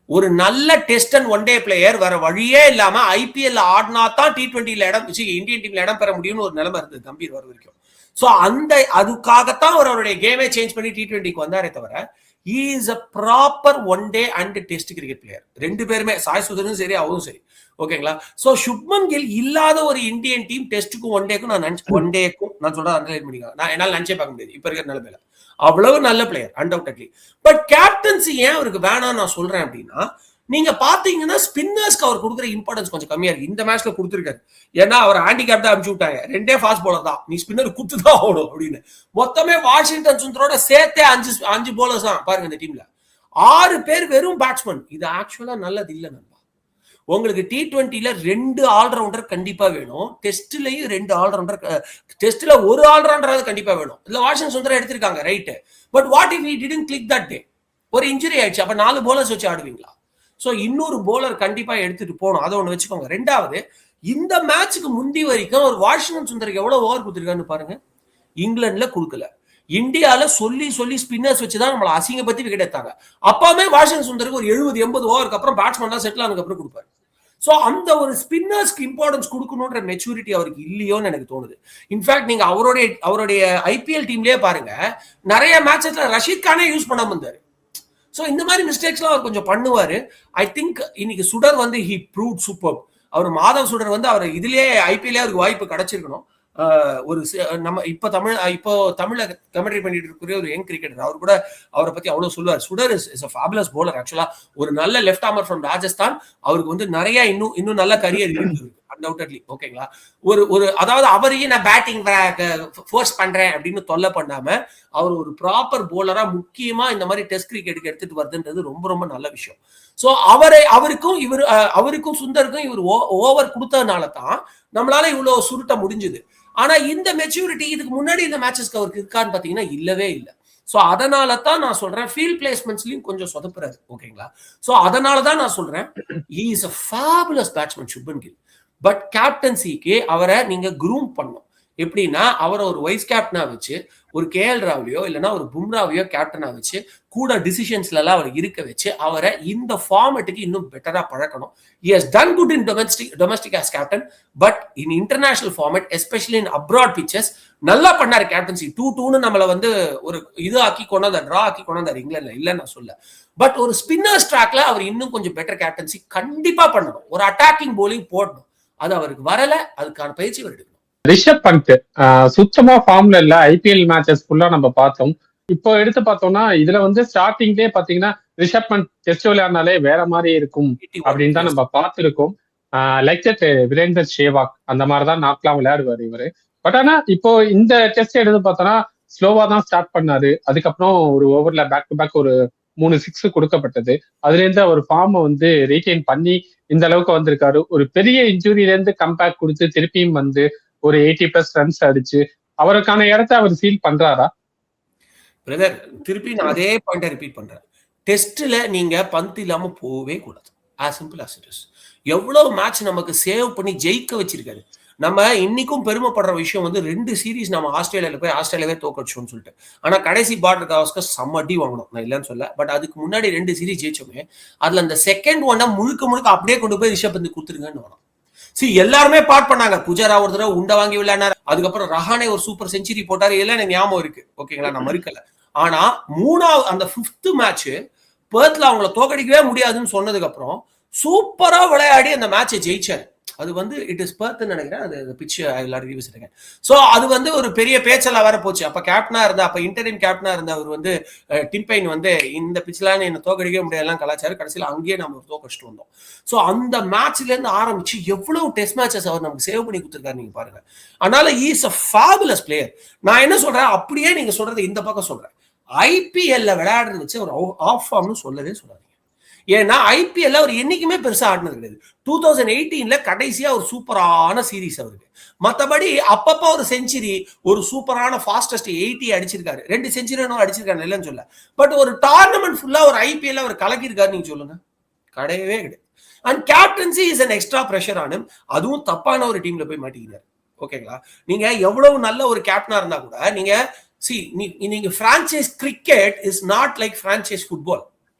ஒரு நல்ல test and one day player வேற வழியே இல்லாம ஐபிஎல் ஆடினா தான் T20ல இடம், இந்தியன் டீம்ல இடம் பெற முடியும்னு ஒரு நிலைமை இருந்தது கம்பீர் வர வரைக்கும். சோ அந்த அதுக்காகத்தான் அவருடைய கேமே சேஞ்ச் பண்ணி T20க்கு வந்தாரே தவிர he is a proper one day and test cricket player. 2 பேருமே சாய் சுதரும் சரி அவரும் சரி. ஓகேங்களா? சோ சுப்மன் கில் இல்லாத ஒரு இந்தியன் டீம் டெஸ்ட்டுக்கும் ஒன் டேக்கும் நான் சொல்றேன் அண்டர்லைன் பண்ணிக்கலாம். நான் என்னால் நினைச்சே பார்க்க முடியாது இப்ப இருக்கிற நிலைமையில. அவ்வளவு நல்ல பிளேயர் அன்டவுட்லி. பட் கேப்டன்சி ஏன் அவருக்கு வேணாம் நான் சொல்றேன் அப்படின்னா, நீங்க பாத்தீங்கன்னா ஸ்பின்னர்ஸ்க்கு அவர் கொடுக்குற இம்பார்ட்டன்ஸ் கொஞ்சம் கம்மியா இருக்கு. இந்த மேட்ச்ல கொடுத்துருக்காரு. ஏன்னா அவர் ஹேண்டிகேப் தான் அனுப்பிச்சு விட்டாங்க. 2 ஃபாஸ்ட் பவுலர் தான், நீ ஸ்பின்னர் கொடுத்துதான் ஆகணும் அப்படின்னு. மொத்தமே வாஷிங்டன் சுந்தரோட சேர்த்தே 5 பவுலர்ஸ் தான் பாருங்க இந்த டீம்ல. 6 பேர் வெறும் பேட்ஸ்மேன். இது ஆக்சுவலா நல்லது இல்ல நண்பா. உங்களுக்கு T20ல 2 ஆல்ரவுண்டர் கண்டிப்பா வேணும், டெஸ்ட்லயும் 2 ஆல்ரவுண்டர், டெஸ்ட்ல ஒரு ஆல்ரவுண்டர் கண்டிப்பா வேணும். இல்ல வாஷிங்டன் சுந்தர் எடுத்திருக்காங்க right, but what if he didn't click that day, ஒரு இன்ஜுரி ஆயிடுச்சு, அப்ப 4 போலர்ஸ் வச்சு ஆடுவீங்களா? சோ இன்னொரு போலர் கண்டிப்பா எடுத்துட்டு போகணும், அதை ஒண்ணு வச்சுக்கோங்க. ரெண்டாவது, இந்த மேட்சுக்கு முந்தி வரைக்கும் ஒரு வாஷிங்டன் சுந்தருக்கு எவ்வளவு ஓவர் கொடுத்துருக்கான்னு பாருங்க. இங்கிலாந்துல கொடுக்கல, இந்தியால சொல்லி சொல்லி ஸ்பின்னர்ஸ் வச்சுதான் நம்மள அசிங்கப்படுத்தி விக்கெட் எடுத்தாங்க. அப்பவே வாஷிங்டன் சுந்தருக்கு ஒரு 70-80 ஓவருக்கு அப்புறம் பேட்ஸ்மேன் தான் செட்டில் ஆனதுக்கு அப்புறம் கொடுப்பாரு. சோ அந்த ஒரு ஸ்பின்னர்ஸ்க்கு இம்பார்ட்டன்ஸ் கொடுக்கணும்ன்ற மெச்சூரிட்டி அவருக்கு இல்லையோன்னு எனக்கு தோணுது. இன்ஃபேக்ட் நீங்க அவருடைய ஐபிஎல் டீம்லயே பாருங்க, நிறைய மேட்சஸ்ல ரஷீத் கானே யூஸ் பண்ணாம இருந்தாரு. சோ இந்த மாதிரி மிஸ்டேக்ஸ்லாம் அவர் கொஞ்சம் பண்ணுவாரு. ஐ திங்க் இன்னைக்கு சுடர் வந்து ஹி ப்ரூவ்ட் சூப்பர். அவர் மாதவ் சுடர் வந்து அவர் இதுலயே ஐபிஎல்லே அவருக்கு வாய்ப்பு கிடைச்சிருக்கணும். ஒரு நம்ம இப்போ தமிழ்ல கமெண்ட்ரி பண்ணிட்டு இருக்கிற ஒரு யங் கிரிக்கெட்டர், அவர் கூட அவரை பத்தி அவ்வளவு சொல்லுவார். சுடர் இஸ் a fabulous bowler ஆக்சுவலா. ஒரு நல்ல லெஃப்ட் ஆர்மர் ஃப்ரம் ராஜஸ்தான். அவருக்கு வந்து நிறைய இன்னும் நல்ல கரியர் இருக்கு அன்டவுட்லி. ஓகேங்களா, ஒரு அதாவது அவரையும் நான் பேட்டிங் ஃபோர்ஸ் பண்றேன் அப்படின்னு தொல்லை பண்ணாம அவர் ஒரு ப்ராப்பர் போலரா முக்கியமா இந்த மாதிரி டெஸ்ட் கிரிக்கெட்டுக்கு எடுத்துட்டு வருதுன்றது ரொம்ப ரொம்ப நல்ல விஷயம். சோ அவருக்கும் சுந்தருக்கும் இவர் ஓவர் கொடுத்ததுனால தான் நம்மளால இவ்வளவு சுருட்ட முடிஞ்சது. ஆனா இந்த மெச்சூரிட்டி இதுக்கு முன்னாடி இந்த மேட்சஸ்க்கு அவருக்கு இருக்கான்னு பாத்தீங்கன்னா இல்லவே இல்லை. சோ அதனால தான் நான் சொல்றேன் ஃபீல்ட் பிளேஸ்மெண்ட்ஸ்லயும் கொஞ்சம் சொதப்புறாரு. ஓகேங்களா, சோ அதனால தான் நான் சொல்றேன் he is a fabulous batsman Shubman Gill. But கேப்டன்சிக்கு அவரை நீங்க க்ரூம் பண்ணணும். எப்படின்னா அவரை ஒரு வைஸ் கேப்டனா வச்சு, ஒரு KL ராவ்லையோ இல்லைன்னா ஒரு பும்ராவையோ கேப்டனா வச்சு கூட டிசிஷன்ஸ்ல எல்லாம் அவர் இருக்க வச்சு அவரை இந்த ஃபார்மேட்டுக்கு இன்னும் பெட்டரா பழக்கணும். He has done good in domestic as captain, but in international format, especially in abroad pitches, நல்லா பண்ணாரு கேப்டன்சி. 2-2ன்னு நம்மள வந்து ஒரு இது ஆக்கி கொண்டாந்தார், டிரா ஆக்கி கொண்டாந்தார் இங்கிலாந்துல, இல்ல நான் சொல்ல. பட் ஒரு ஸ்பின்னர்ஸ் ட்ராக்ல அவர் இன்னும் கொஞ்சம் பெட்டர் கேப்டன்சி கண்டிப்பா பண்ணணும். ஒரு அட்டாக்கிங் போலிங் போடணும். அது அவருக்கு வரல, அதுக்கான பயிற்சி எடுக்கணும். ரிஷப் பண்ட் சுத்தமா ஃபார்ம்ல இல்ல. ஐபிஎல் மேட்சஸ் ஃபுல்லா நம்ம பார்த்தோம். இப்போ எடுத்து பார்த்தோம்னா இதுல வந்து ஸ்டார்டிங்லேயே பாத்தீங்கன்னா ரிஷப் பண்ட் டெஸ்ட் விளையாடினாலே வேற மாதிரி இருக்கும் அப்படின்னு தான் நம்ம பார்த்திருக்கோம். லைக் தட் வீரேந்தர் சேவாக் அந்த மாதிரிதான் நாட்லாம் விளையாடுவாரு இவரு. பட் ஆனா இப்போ இந்த டெஸ்ட் எடுத்து பார்த்தோம்னா ஸ்லோவா தான் ஸ்டார்ட் பண்ணாரு. அதுக்கப்புறம் ஒரு ஓவர்ல பேக் டு பேக் ஒரு 3 6 கொடுக்கப்பட்டது. அதுல இருந்து அவர் ஃபார்மை வந்து ரீடைன் பண்ணி இந்த அளவுக்கு வந்திருக்காரு. ஒரு பெரிய இன்ஜுரியில இருந்து கம்பேக் கொடுத்து திருப்பியும் வந்து ஒரு 80+ ரன்ஸ் அடிச்சு அவருக்கான இடத்தை அவர் ஃபீல் பண்றாரா? பிரதர், திருப்பி நான் அதே பாயிண்ட ரிப்பீட் பண்றேன். டெஸ்ட்ல நீங்க பந்த் இல்லாம போகவே கூடாது. as simple as it is. எவ்வளவு மேட்ச் நமக்கு சேவ் பண்ணி ஜெயிக்க வச்சிருக்காரு. நம்ம இன்னைக்கும் பெருமைப்படுற விஷயம் வந்து 2 சீரீஸ் நம்ம ஆஸ்திரேலியால போய் ஆஸ்திரேலியாவே தோக்கடிச்சோம்னு சொல்லிட்டு. ஆனா கடைசி பார்டர் கவாஸ்கர் செம்ம அடி வாங்கணும், நான் இல்லைன்னு சொல்ல. பட் அதுக்கு முன்னாடி 2 சீரீஸ் ஜெயிச்சோமே, அதுல அந்த செகண்ட் ஒன்னை முழுக்க அப்படியே கொண்டு போய் ரிஷப் பந்த் கொடுத்துருங்கன்னு வேணும். எல்லாருமே பார்ட் பண்ணாங்க. புஜாரா ஒரு தடவை உண்டை வாங்கி விளையாடினாரு. அதுக்கப்புறம் ரஹானே ஒரு சூப்பர் செஞ்சுரி போட்டாரு. இதெல்லாம் எனக்கு ஞாபகம் இருக்கு. ஓகேங்களா, நான் மறுக்கல. ஆனா 3வது அந்த 5th மேட்ச் பெர்த்ல அவங்கள தோக்கடிக்கவே முடியாதுன்னு சொன்னதுக்கு அப்புறம் சூப்பரா விளையாடி அந்த மேட்சை ஜெயிச்சாரு. அது வந்து இட் இஸ் பெர்த்னு நினைக்கிறேன். அது பிட்ச் ரிவிசிட்டுங்க. சோ அது வந்து ஒரு பெரிய பேச்செல்லாம் வேற போச்சு. அப்ப கேப்டனா இருந்த, அப்ப இன்டரிம் கேப்டனா இருந்த அவர் வந்து டிம்பைன் வந்து இந்த பிட்ச்லாம் என்ன தோக்கடிக்கவே முடியாதுலாம் கலாச்சாரம். கடைசியில் அங்கேயே நம்ம தோக்கடிச்சிட்டு வந்தோம். சோ அந்த மேட்ச்ல இருந்து ஆரம்பிச்சு எவ்வளவு டெஸ்ட் மேட்சஸ் அவர் நமக்கு சேவ் பண்ணி கொடுத்துருக்காரு நீங்க பாருங்க. அதனால he is a fabulous player. நான் என்ன சொல்றேன், அப்படியே நீங்க சொல்றது இந்த பக்கம் சொல்றேன். ஐபிஎல்ல விளையாடுறது வச்சு அவர் ஆஃப் ஃபார்ம்னு சொல்லவே சொல்லாதீங்க. ஏன்னா ஐபிஎல்ல அவர் என்னைக்குமே பெருசா ஆடினது கிடையாது. 2018ல கடைசியா ஒரு சூப்பரான சீரீஸ் அவருக்கு. மத்தபடி அப்பப்ப ஒரு செஞ்சுரி, ஒரு சூப்பரான ஃபாஸ்டஸ்ட் 80 அடிச்சிருக்காரு. 2 செஞ்சுரியும் அடிச்சிருக்காரு, இல்லைன்னு சொல்ல. பட் ஒரு டோர்னமெண்ட் ஃபுல்லா ஒரு ஐபிஎல்ல அவர் கலக்கிருக்காரு நீங்க சொல்லுங்க, கிடையவே கிடையாது. And captaincy is an extra pressure on him. அதுவும் தப்பான ஒரு டீம்ல போய் மாட்டிக்கிறார். ஓகேங்களா, நீங்க எவ்வளவு நல்ல ஒரு கேப்டனா இருந்தா கூட நீங்க franchise cricket is not like franchise football.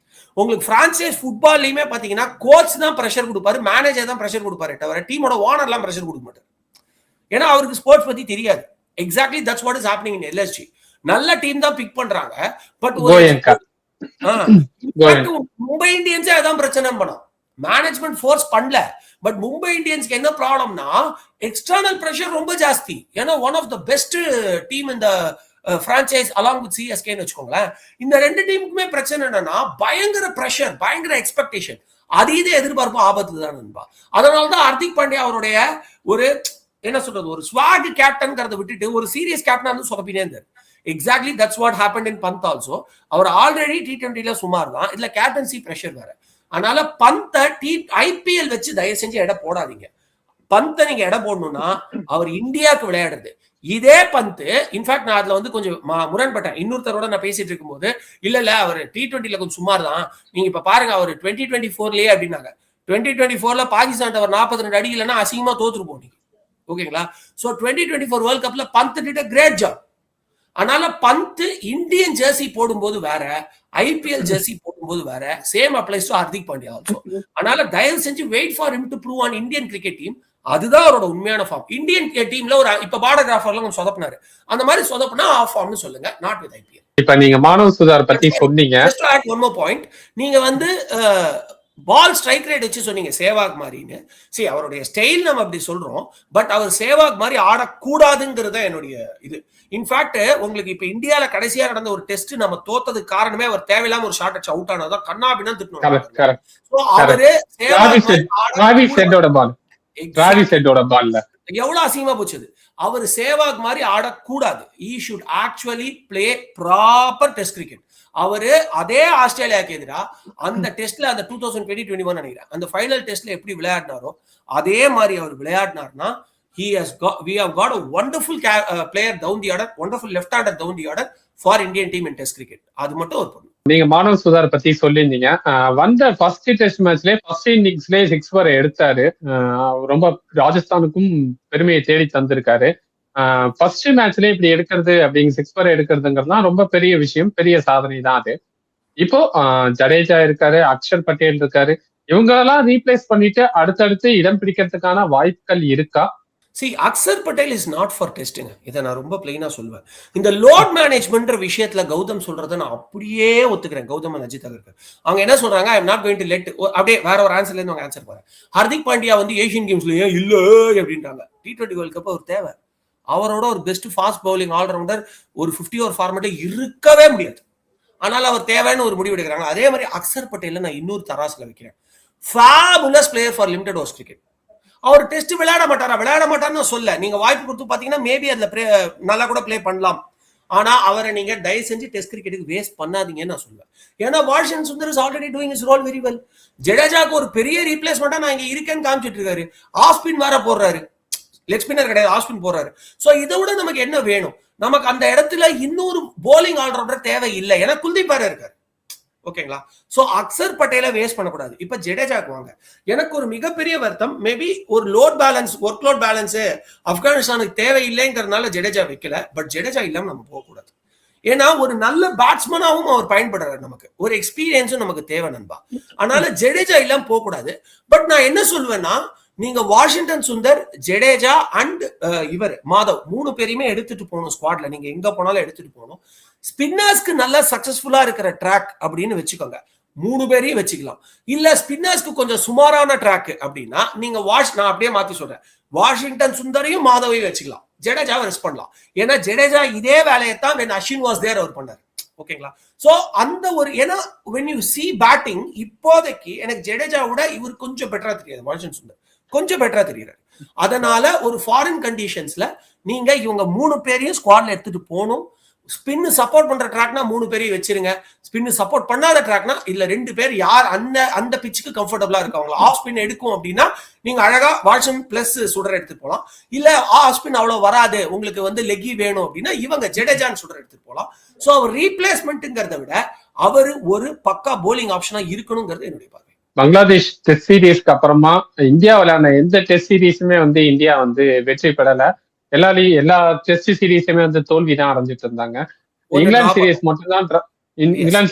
உங்களுக்கு பிரான்சைஸ் ஃபுட்பால்லையுமே பாத்தீங்கன்னா கோச் தான் பிரஷர் கொடுப்பாரு, மேனேஜர் தான் பிரஷர் கொடுப்பாரு, தவிர டீமோட ஓனர்லாம் பிரஷர் கொடுக்க மாட்டாரு. ஏன்னா அவருக்கு ஸ்போர்ட்ஸ் பத்தி தெரியாது. Exactly that's what is happening in LSG. நல்ல டீம் தான் பிக் பண்றாங்க. பட் மும்பை இந்தியன்ஸே அதான் பிரச்சனை பண்ணும். மேனேஜ்மெண்ட் ஃபோர்ஸ் பண்ணல. பட் மும்பை இந்தியன்ஸ்க்கு என்ன ப்ராப்ளம்னா எக்ஸ்டர்னல் பிரஷர் ரொம்ப ஜாஸ்தி. ஏன்னா one of the best team இந்த பிரான்சைஸ் அலாங் வித் சிஎஸ்கேன்னு வச்சுக்கோங்களேன். இந்த 2 டீமுக்குமே பிரச்சனை என்னன்னா பயங்கர பிரஷர், பயங்கர எக்ஸ்பெக்டேஷன், அதீத எதிர்பார்ப்பு ஆபத்து தான் நண்பா. அதனாலதான் ஹர்திக் பாண்டியா அவருடைய ஒரு என்ன சொல்றது, ஒரு ஸ்வாக் கேப்டன்ங்கிறத விட்டுட்டு ஒரு சீரியஸ் கேப்டனா வந்து சொதப்பினே இருந்தார். Exactly that's what happened in Pant also. அவர் ஆல்ரெடி T20ல சுமார் தான், இதுல கேப்டன்சி பிரஷர் வேற. அதனால பந்தை IPL வச்சு தயவு செஞ்சு எடை போடாதீங்க. பந்தை நீங்க எடை போடணும்னா அவர் இந்தியாவுக்கு விளையாடுறது. இதே பந்து இன்ஃபேக்ட் நான் அதுல வந்து கொஞ்சம் முரண்பட்டேன். இன்னொருத்தரோட நான் பேசிட்டு இருக்கும்போது இல்ல அவர் T20ல கொஞ்சம் சுமார் தான், நீங்க இப்ப பாருங்க அவர் 2024லயே அப்படின்னாங்க. 2024ல பாகிஸ்தான் அவர் 42 அடி இல்லைன்னா அசிங்கமா தோத்துருப்போம் நீங்க. ஓகேங்களா? சோ 2024 வேர்ல்ட் கப்ல Pant did a great job. அதனால பந்த் இந்தியன் ஜெர்சி போடும்போது வேற, IPL ஜெர்சி போடும்போது வேற. Same applies to Hardik Pandya also. அதனால தயவு செஞ்சு wait for him to prove on Indian cricket team. அதுதான் அவரோட உண்மையான ஃபார்ம். இந்தியன் டீம்ல ஒரு இப்ப பார்டோகிராஃபர்லாம் கொஞ்சம் சொதப்பினாரு. அந்த மாதிரி சொதப்புனா ஆஃப் ஃபார்ம்னு சொல்லுங்க, நாட் வித் IPL. இப்ப நீங்க மானவ் சுதார் பத்தி சொன்னீங்க. Just add one more point. நீங்க வந்து பால் ஸ்ட்ரைக் ரேட் வச்சு சொன்னீங்க சேவாக் மாதிரின்னு. சரி, அவருடைய ஸ்டைல் நம்ம அப்படி சொல்றோம், பட் அவர் சேவாக் மாதிரி ஆடக்கூடாதுங்கிறது என்னுடைய இது. இன்ஃபேக்ட் உங்களுக்கு இப்ப இந்தியால கடைசியா நடந்த ஒரு டெஸ்ட் நம்ம தோத்ததுக்கு காரணமே அவர் தேவையில்லாம ஒரு ஷாட் அடிச்சு அவுட் ஆனதான் கண்ணாபின்னு திட்டணும். அவரு எவ்வளவு அசிங்கமா போச்சு. அவர் சேவாக் மாதிரி ஆடக்கூடாது. He should actually play proper test cricket. அவரு அதே ஆஸ்திரேலியாவுக்கு எதிரா அந்த டெஸ்ட்ல அந்த 2020-21 நினைக்கிறேன் அந்த ஃபைனல் டெஸ்ட்ல எப்படி விளையாடினாரோ அதே மாதிரி அவர் விளையாடினார்னா we have got a wonderful player down the order, wonderful left-hander down the order for Indian team in test cricket. அது மட்டும் ஒரு பொண்ணு. நீங்க மானவ் சுதார் பத்தி சொல்லியிருந்தீங்க. வந்த ஃபர்ஸ்ட் டெஸ்ட் மேட்ச்லயே ஃபர்ஸ்ட் இன்னிங்ஸ்லயே 6 வரை எடுத்தாரு. ரொம்ப ராஜஸ்தானுக்கும் பெருமையை தேடி தந்திருக்காரு. ஃபர்ஸ்ட் மேட்ச்லயே இப்படி எடுக்கிறது அப்படிங்க 6 வரை எடுக்கிறதுங்கிறதுலாம் ரொம்ப பெரிய விஷயம், பெரிய சாதனை தான் அது. இப்போ ஜடேஜா இருக்காரு, அக்ஷர் பட்டேல் இருக்காரு, இவங்களெல்லாம் ரீப்ளேஸ் பண்ணிட்டு அடுத்தடுத்து இடம் பிடிக்கிறதுக்கான வாய்ப்புகள் இருக்கா? See, Akshar Patel is not for testing. இதை நான் ரொம்ப பிளைனா சொல்வேன். இந்த லோட் மேனேஜ்மெண்ட் விஷயத்துல கௌதம் சொல்றதை நான் அப்படியே ஒத்துக்கிறேன். கௌதம் அஜித் அகர்கர் அவங்க என்ன சொல்றாங்க, I am not going to let, அப்படியே வேற ஒரு ஆன்சர்ல இருந்து அவங்க ஆன்சர் போறேன். ஹார்திக் பாண்டியா வந்து ஏசியன் கேம்ஸ்ல ஏன் இல்ல அப்படின்றாங்க. T20 வேர்ல்ட் கப் அவர் தேவை. அவரோட ஒரு பெஸ்ட் ஃபாஸ்ட் பவுலிங் ஆல்ரவுண்டர் ஒரு 50 ஓவர் ஃபார்மேட்ல இருக்கவே முடியாது. ஆனால் அவர் தேவைன்னு ஒரு முடிவு எடுக்கிறாங்க. அதே மாதிரி அக்ஷர் பட்டேல நான் இன்னொரு தராசுல வைக்கிறேன். Fabulous player for limited overs cricket. அவர் டெஸ்ட் விளையாட மாட்டாருன்னு சொல்ல, நீங்க வாய்ப்பு கொடுத்து பாத்தீங்கன்னா மேபி அதுல நல்லா கூட பிளே பண்ணலாம். ஆனா அவரை நீங்க தயவு செஞ்சு டெஸ்ட் கிரிக்கெட்டுக்கு வேஸ்ட் பண்ணாதீங்கன்னு நான் சொல்லுவேன். ஏன்னா Washington Sundar is already doing is role very well. ஜடேஜாக்கு ஒரு பெரிய ரீப்ளேஸ்மெண்டா நான் இங்க இருக்கேன்னு காமிச்சிட்டு இருக்காரு. ஆஃப் ஸ்பின் வேற போடுறாரு, லெக் ஸ்பின்னர் கிடையாது, ஆஃப் ஸ்பின் போடுறாரு. சோ இதை விட நமக்கு என்ன வேணும்? நமக்கு அந்த இடத்துல இன்னொரு போலிங் ஆல்ரவுண்டர் தேவை இல்லை. ஏன்னா குல்தீப் வேற இருக்காரு. ஓகேங்களா? சோ அக்ஷர் பட்டேல வேஸ்ட் பண்ணக்கூடாது. இப்ப ஜடேஜாக்கு வாங்க. எனக்கு ஒரு மிகப்பெரிய வருத்தம், மேபி ஒரு load balance, work load balance ஆப்கானிஸ்தானுக்கு தேவையில்லைங்கிறதுனால ஜடேஜா வைக்கல. பட் ஜடேஜா இல்லாம நம்ம போகக்கூடாது. ஏன்னா ஒரு நல்ல பேட்ஸ்மேனாவும் அவர் பயன்படுறாரு. நமக்கு ஒரு எக்ஸ்பீரியன்ஸும் நமக்கு தேவை நண்பா. அதனால ஜடேஜா இல்லாம போகக்கூடாது. பட் நான் என்ன சொல்வேன்னா, நீங்க வாஷிங்டன் சுந்தர், ஜடேஜா அண்ட் இவர் மாதவ் 3 பேரையுமே எடுத்துட்டு போகணும் ஸ்குவாட்ல. நீங்க எங்க போனாலும் எடுத்துட்டு போகணும். ஸ்பின்னர்ஸ்க்கு நல்லா சக்சஸ்ஃபுல்லா இருக்கிற ட்ராக் அப்படின்னு வச்சுக்கோங்க, 3 பேரையும் வச்சுக்கலாம். இல்ல ஸ்பின்னர்ஸ்க்கு கொஞ்சம் சுமாரான ட்ராக் அப்படின்னா நீங்க நான் அப்படியே மாத்தி சொல்றேன், வாஷிங்டன் சுந்தரையும் மாதவையும் வச்சுக்கலாம். ஜடேஜாவை ரெஸ்ட் பண்ணலாம். ஏன்னா ஜடேஜா இதே வேலையை தான் when அஸ்வின் வாஸ் தேர் அவர் பண்ணாரு. ஓகேங்களா? சோ அந்த ஒரு, ஏன்னா when you see batting இப்போதைக்கு எனக்கு ஜடேஜாவோட இவர் கொஞ்சம் பெட்டரா தெரியாது. வாஷிங்டன் சுந்தர் கொஞ்சம் பெட்டரா தெரியுறாரு. அதனால ஒரு ஃபாரின் கண்டிஷன்ஸ்ல நீங்க இவங்க 3 பேரையும் ஸ்குவாட்ல எடுத்துட்டு போகணும். ஸ்பின் சப்போர்ட் பண்ற ட்ராக்னா 3 பேரையும் வச்சிருங்க. ஸ்பின் சப்போர்ட் பண்ணாத ட்ராக்னா இல்ல 2 பேர் யார் அந்த பிச்சுக்கு கம்ஃபர்டபுளா இருக்காங்களோ ஆஃப் ஸ்பின் எடுக்கும் அப்படின்னா நீங்க அழகா வாட்சன் பிளஸ் சுடர் எடுத்துட்டு போகலாம். இல்ல ஆஃப் ஸ்பின் அவ்வளவு வராது, உங்களுக்கு வந்து லெக்கி வேணும் அப்படின்னா இவங்க ஜடேஜான் சுடர் எடுத்துட்டு போகலாம். சோ அவர் ரீப்ளேஸ்மெண்ட்ங்கிறத விட அவர் ஒரு பக்கா போலிங் ஆப்ஷனா இருக்கணுங்கிறது என்னுடைய பார்வை. பங்களாதேஷ் டெஸ்ட் சீரீஸ்க்கு அப்புறமா இந்தியா விளையாடின எந்த டெஸ்ட் சீரீஸுமே வந்து இந்தியா வந்து வெற்றி பெறல. எல்லா டெஸ்ட் சீரீஸுமே வந்து தோல்வி தான் அடைஞ்சிட்டு இருந்தாங்க. இங்கிலாந்து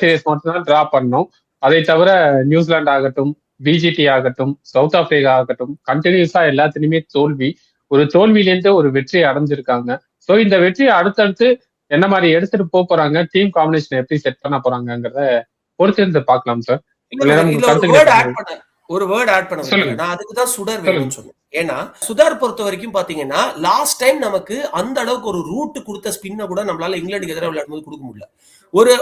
சீரீஸ் மட்டும்தான் டிரா பண்ணோம். அதை தவிர நியூசிலாந்து ஆகட்டும், பிஜிடி ஆகட்டும், சவுத் ஆப்பிரிக்கா ஆகட்டும், கண்டினியூஸா எல்லாத்துலயுமே தோல்வி. ஒரு தோல்வியிலேருந்து ஒரு வெற்றி அடைஞ்சிருக்காங்க. சோ இந்த வெற்றியை அடுத்தடுத்து என்ன மாதிரி எடுத்துட்டு போறாங்க, டீம் காம்பினேஷன் எப்படி செட் பண்ண போறாங்கிறத பொறுத்திருந்து பார்க்கலாம் சார். ஒரு வேர்ட் ஆட் பண்ண நான் அதுக்குதான் சுடர் வேணும்னு சொன்னேன். ஏன்னா சுதார் பொறுத்த வரைக்கும் பாத்தீங்கன்னா லாஸ்ட் டைம் நமக்கு அந்த அளவுக்கு ஒரு ரூட் கொடுத்த ஸ்பின்ன கூட நம்மளால இங்கிலாந்துக்கு எதிராக விளையாடும் போது கொடுக்க முடியல.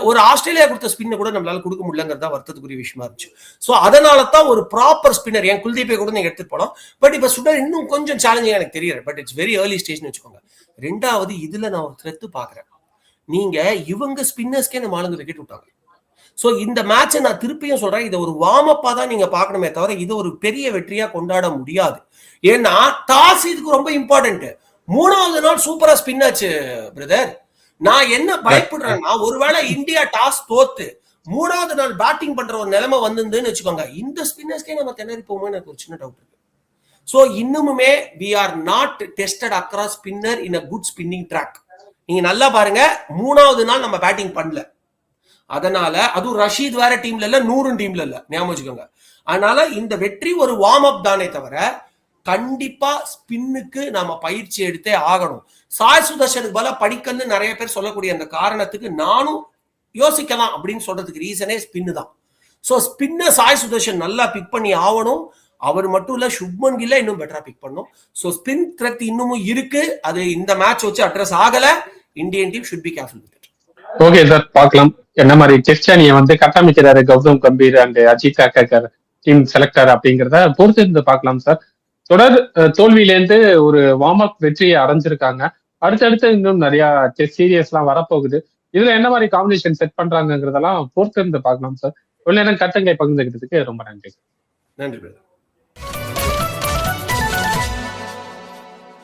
ஒரு ஆஸ்திரேலியா கொடுத்த ஸ்பின்ன கூட நம்மளால கொடுக்க முடியலங்கிறதா வருத்தத்துக்குரிய விஷயமா இருந்துச்சு. சோ அதனாலதான் ஒரு ப்ராப்பர் ஸ்பின்னர் என் குல்தீப்பை கூட நீங்க எடுத்துட்டு போலாம். பட் இப்ப சுடர் இன்னும் கொஞ்சம் சேலஞ்சிங் எனக்கு தெரியல. பட் இட்ஸ் வெரி ஏர்லி ஸ்டேஜ்னு வச்சுக்கோங்க. ரெண்டாவது இதுல நான் ஒரு த்ரெட் பாக்குறேன். நீங்க இவங்க ஸ்பின்னர்ஸ்க்கே நம்ம ஆளுங்க விக்கெட் விட்டாங்க. ஸோ இந்த மேட்சை நான் திருப்பியும் சொல்றேன், இதை ஒரு வார்ம் அப்பா தான் நீங்க பார்க்கணுமே தவிர இது ஒரு பெரிய வெற்றியா கொண்டாட முடியாது. ஏன்னா டாஸ் இதுக்கு ரொம்ப இம்பார்ட்டன்ட். 3வது நாள் சூப்பரா ஸ்பின் ஆச்சு பிரதர். நான் என்ன பயப்படுறேன்னா, ஒருவேளை இந்தியா டாஸ் தோத்து 3வது நாள் பேட்டிங் பண்ற ஒரு நிலைமை வந்துருந்துன்னு வச்சுக்கோங்க, இந்த ஸ்பின்னர்ஸ்க்கே நம்ம திணறி போவோம். எனக்கு ஒரு சின்ன டவுட் இருக்கு. ஸோ இன்னுமுமே we are not tested across spinner in a good spinning track. நீங்க நல்லா பாருங்க, 3வது நாள் நம்ம பேட்டிங் பண்ணல. அதனால அதுவும் ரஷீத் வேற டீம்ல இல்ல, 100 டீம்ல இல்ல, ஞாபகம் வச்சுக்கோங்க. அதனால இந்த வெற்றி ஒரு வார்ம் அப் தானே தவிர கண்டிப்பா ஸ்பின்னுக்கு நாம பயிற்சி எடுத்தே ஆகணும். சாய் சுதர்ஷனுக்கு பதிலா படிக்கல்னு நிறைய பேர் சொல்லக்கூடிய அந்த காரணத்துக்கு நானும் யோசிக்கலாம் அப்படின்னு சொல்றதுக்கு ரீசனே ஸ்பின்னு தான். ஸோ ஸ்பின்ன சாய் சுதர்ஷன் நல்லா பிக் பண்ணி ஆகணும். அவர் மட்டும் இல்ல, சுப்மன் கில்ல இன்னும் பெட்டரா பிக் பண்ணும். ஸோ ஸ்பின் த்ரெட் இன்னமும் இருக்கு. அது இந்த மேட்ச் வச்சு அட்ரஸ் ஆகல. Indian team should be careful with it. Okay sir, பார்க்கலாம் என்ன மாதிரி டெஸ்ட் அணியை வந்து கட்டமைக்கிறாரு Gautam Gambhir and Ajit Agarkar team selector அப்படிங்கிறத பொறுத்து இருந்து பார்க்கலாம் சார். தொடர் தோல்வியிலேருந்து ஒரு வார்ம் அப் வெற்றியை அடைஞ்சிருக்காங்க. அடுத்தடுத்து இன்னும் நிறைய டெஸ்ட் சீரியஸ் எல்லாம் வரப்போகுது. இதுல என்ன மாதிரி காம்பினேஷன் செட் பண்றாங்கிறதெல்லாம் பொறுத்து இருந்து பார்க்கலாம் சார். இவ்வளவு நேரம் கருத்துக்களை பகிர்ந்துக்கிறதுக்கு ரொம்ப நன்றி. நன்றி.